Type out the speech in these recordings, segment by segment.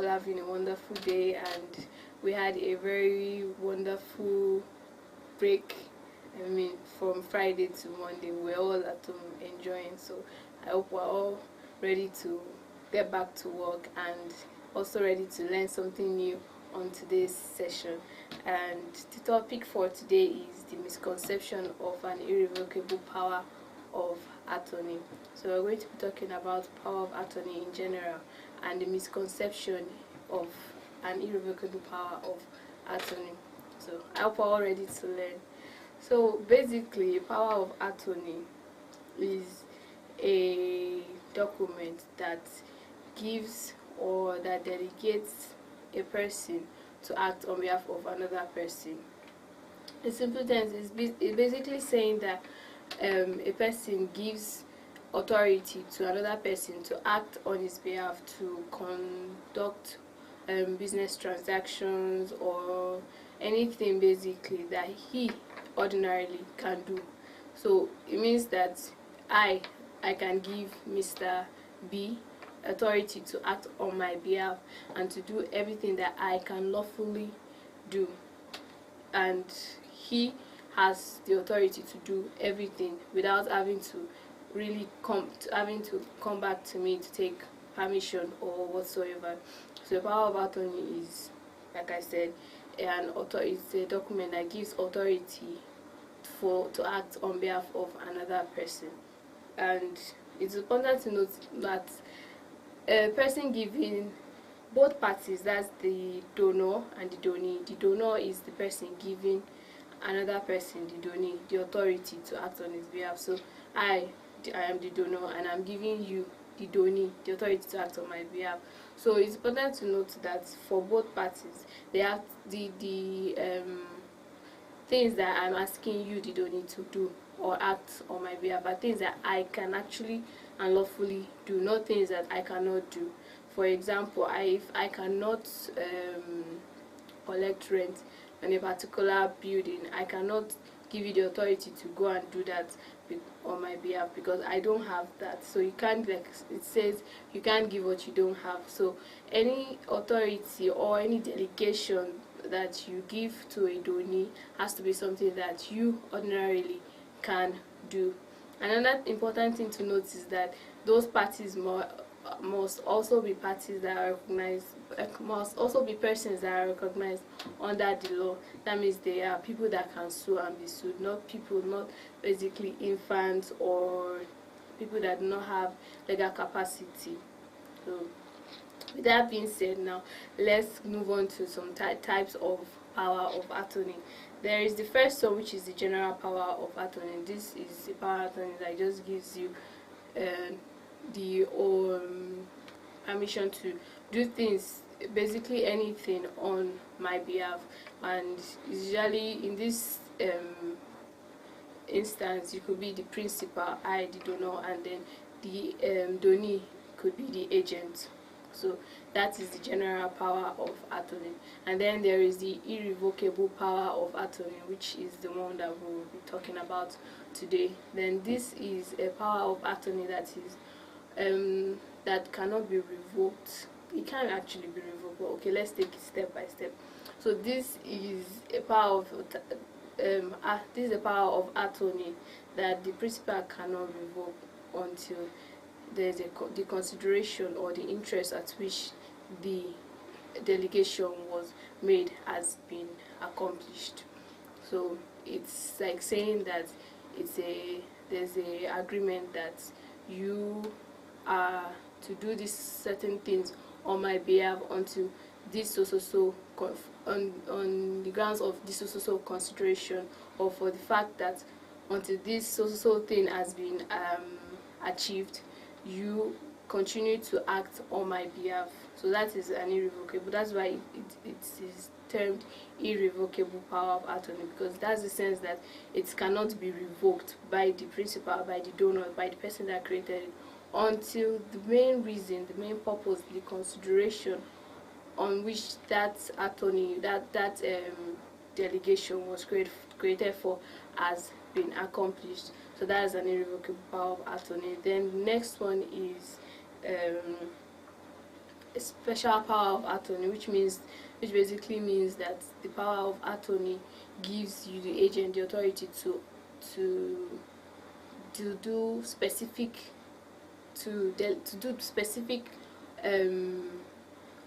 having a wonderful day, and we had a very wonderful break. I mean, from Friday to Monday, we're all at home enjoying. So I hope we're all ready to get back to work and also ready to learn something new on today's session. And the topic for today is the misconception of an irrevocable power of attorney. So we're going to be talking about power of attorney in general and the misconception of an irrevocable power of attorney. So I hope we're all ready to learn. So basically, power of attorney is a document that gives or that delegates a person to act on behalf of another person. In simple terms, it's basically saying that a person gives authority to another person to act on his behalf to conduct business transactions or anything basically that he ordinarily can do. So it means that I can give Mr. B authority to act on my behalf and to do everything that I can lawfully do, and he has the authority to do everything without having to really come back to me to take permission or whatsoever. So the power of attorney is, like I said, it's a document that gives authority to act on behalf of another person. And it's important to note that a person giving, both parties, that's the donor and the donee. The donor is the person giving another person, the donee, the authority to act on his behalf. So I am the donor and I'm giving you, the donee, the authority to act on my behalf. So it's important to note that for both parties, they have the things that I'm asking you, the donee, to do or act on my behalf are things that I can actually and lawfully do, not things that I cannot do. For example, if I cannot collect rent on a particular building, I cannot give you the authority to go and do that on my behalf because I don't have that. So you can't, like it says, you can't give what you don't have. So any authority or any delegation that you give to a donee has to be something that you ordinarily can do. Another important thing to note is that those parties must also be parties that are recognized, must also be persons that are recognized under the law. That means they are people that can sue and be sued, not basically infants or people that do not have legal capacity. So with that being said, now let's move on to some types of power of attorney. There is the first one, which is the general power of attorney. This is the power of attorney that just gives you the permission to do things, basically anything on my behalf. And usually in this instance, you could be the principal, I the donor, and then the donee could be the agent. So that is the general power of attorney. And then there is the irrevocable power of attorney, which is the one that we will be talking about today. Then this is a power of attorney that is that cannot be revoked. It can actually be revoked. Okay, let's take it step by step. So this is a power of this is a power of attorney that the principal cannot revoke until there's the consideration or the interest at which the delegation was made has been accomplished. So it's like saying that there's a agreement that you are to do these certain things on my behalf until this on the grounds of this consideration, or for the fact that until this thing has been achieved, you continue to act on my behalf. So that is an irrevocable. That's why it is termed irrevocable power of attorney, because that's the sense that it cannot be revoked by the principal, by the donor, by the person that created it, until the main reason, the main purpose, the consideration on which that attorney, that delegation was created for has been accomplished. So that is an irrevocable power of attorney. Then the next one is a special power of attorney, which basically means that the power of attorney gives you the agent the authority to do specific to do specific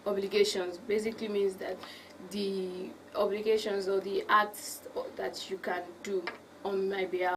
obligations. Basically means that the obligations or the acts that you can do on my behalf